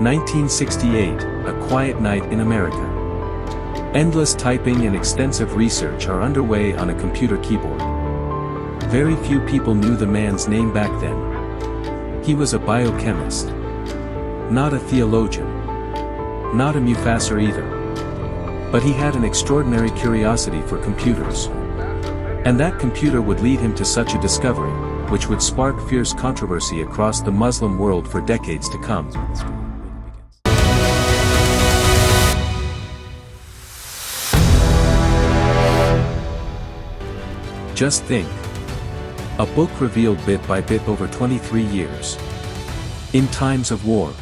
1968, a quiet night in America. Endless typing and extensive research are underway on a computer keyboard. Very few people knew the man's name back then. He was a biochemist. Not a theologian. Not a Mufasser either. But he had an extraordinary curiosity for computers. And that computer would lead him to such a discovery, which would spark fierce controversy across the Muslim world for decades to come. Just think. A book revealed bit by bit over 23 years. In times of war.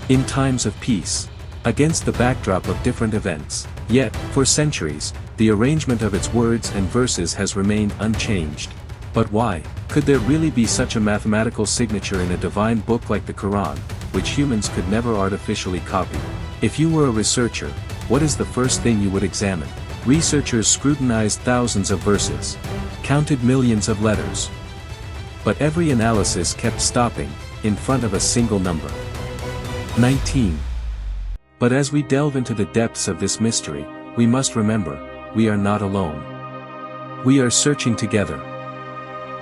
In times of peace. Against the backdrop of different events. Yet, for centuries, the arrangement of its words and verses has remained unchanged. But why? Could there really be such a mathematical signature in a divine book like the Quran, which humans could never artificially copy? If you were a researcher, what is the first thing you would examine? Researchers scrutinized thousands of verses. Counted millions of letters. But every analysis kept stopping, in front of a single number. 19. But as we delve into the depths of this mystery, we must remember, we are not alone. We are searching together.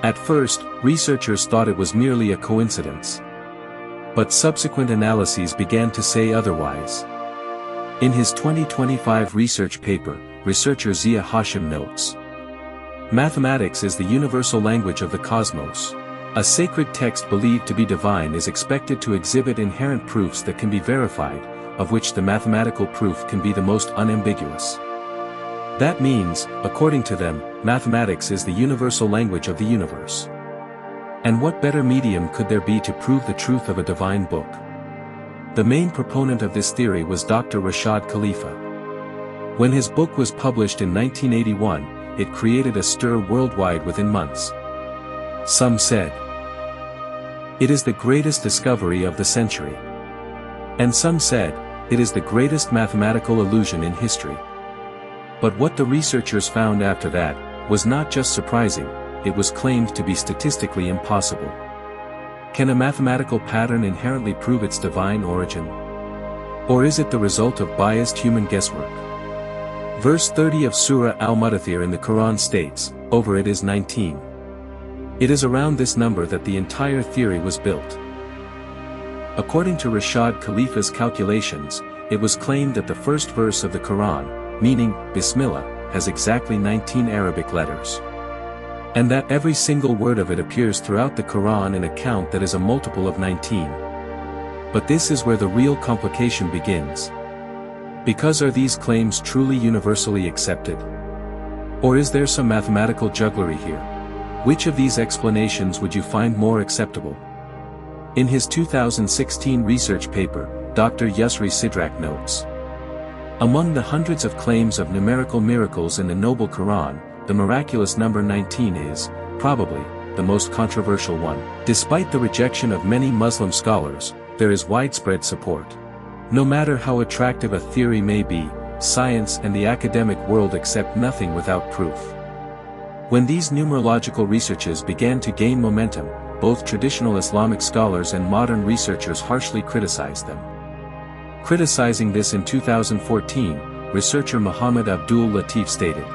At first, researchers thought it was merely a coincidence. But subsequent analyses began to say otherwise. In his 2025 research paper, researcher Zia Hashim notes, "Mathematics is the universal language of the cosmos. A sacred text believed to be divine is expected to exhibit inherent proofs that can be verified, of which the mathematical proof can be the most unambiguous. That means, according to them, mathematics is the universal language of the universe. And what better medium could there be to prove the truth of a divine book?" The main proponent of this theory was Dr. Rashad Khalifa. When his book was published in 1981, it created a stir worldwide within months. Some said, "It is the greatest discovery of the century." And some said, "It is the greatest mathematical illusion in history." But what the researchers found after that, was not just surprising, it was claimed to be statistically impossible. Can a mathematical pattern inherently prove its divine origin? Or is it the result of biased human guesswork? Verse 30 of Surah Al-Mudaththir in the Quran states, "Over it is 19. It is around this number that the entire theory was built." According to Rashad Khalifa's calculations, it was claimed that the first verse of the Quran, meaning Bismillah, has exactly 19 Arabic letters. And that every single word of it appears throughout the Quran in a count that is a multiple of 19. But this is where the real complication begins. Because are these claims truly universally accepted? Or is there some mathematical jugglery here? Which of these explanations would you find more acceptable? In his 2016 research paper, Dr. Yusri Sidrak notes, "Among the hundreds of claims of numerical miracles in the Noble Quran, the miraculous number 19 is, probably, the most controversial one. Despite the rejection of many Muslim scholars, there is widespread support. No matter how attractive a theory may be, science and the academic world accept nothing without proof." When these numerological researches began to gain momentum, both traditional Islamic scholars and modern researchers harshly criticized them. Criticizing this in 2014, researcher Muhammad Abdul Latif stated,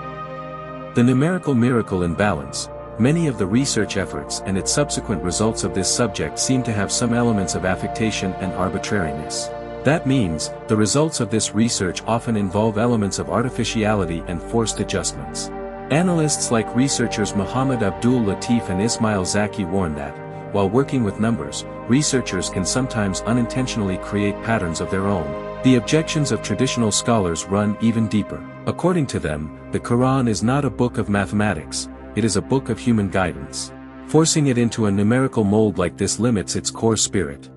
"The numerical miracle in balance, many of the research efforts and its subsequent results of this subject seem to have some elements of affectation and arbitrariness. That means, the results of this research often involve elements of artificiality and forced adjustments." Analysts like researchers Muhammad Abdul Latif and Ismail Zaki warn that, while working with numbers, researchers can sometimes unintentionally create patterns of their own. The objections of traditional scholars run even deeper. According to them, the Quran is not a book of mathematics, it is a book of human guidance. Forcing it into a numerical mold like this limits its core spirit.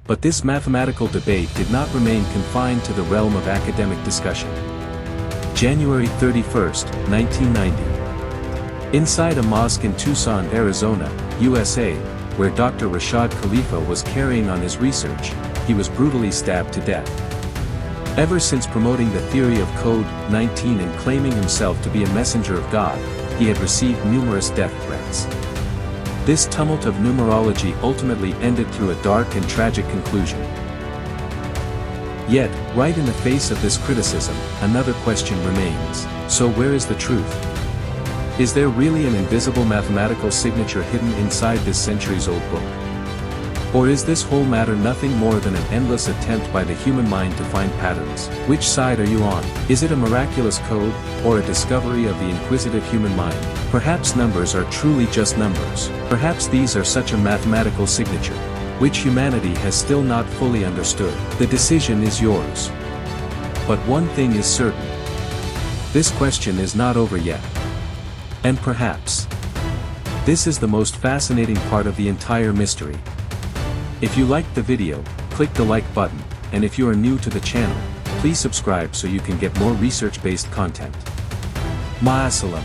But this mathematical debate did not remain confined to the realm of academic discussion. January 31, 1990. Inside a mosque in Tucson, Arizona, USA, where Dr. Rashad Khalifa was carrying on his research, he was brutally stabbed to death. Ever since promoting the theory of Code 19 and claiming himself to be a messenger of God, he had received numerous death threats. This tumult of numerology ultimately ended through a dark and tragic conclusion. Yet, right in the face of this criticism, another question remains. So where is the truth? Is there really an invisible mathematical signature hidden inside this centuries-old book? Or is this whole matter nothing more than an endless attempt by the human mind to find patterns? Which side are you on? Is it a miraculous code, or a discovery of the inquisitive human mind? Perhaps numbers are truly just numbers. Perhaps these are such a mathematical signature, which humanity has still not fully understood. The decision is yours. But one thing is certain. This question is not over yet. And perhaps this is the most fascinating part of the entire mystery. If you liked the video, click the like button, and if you are new to the channel, please subscribe so you can get more research-based content. Ma'asalam.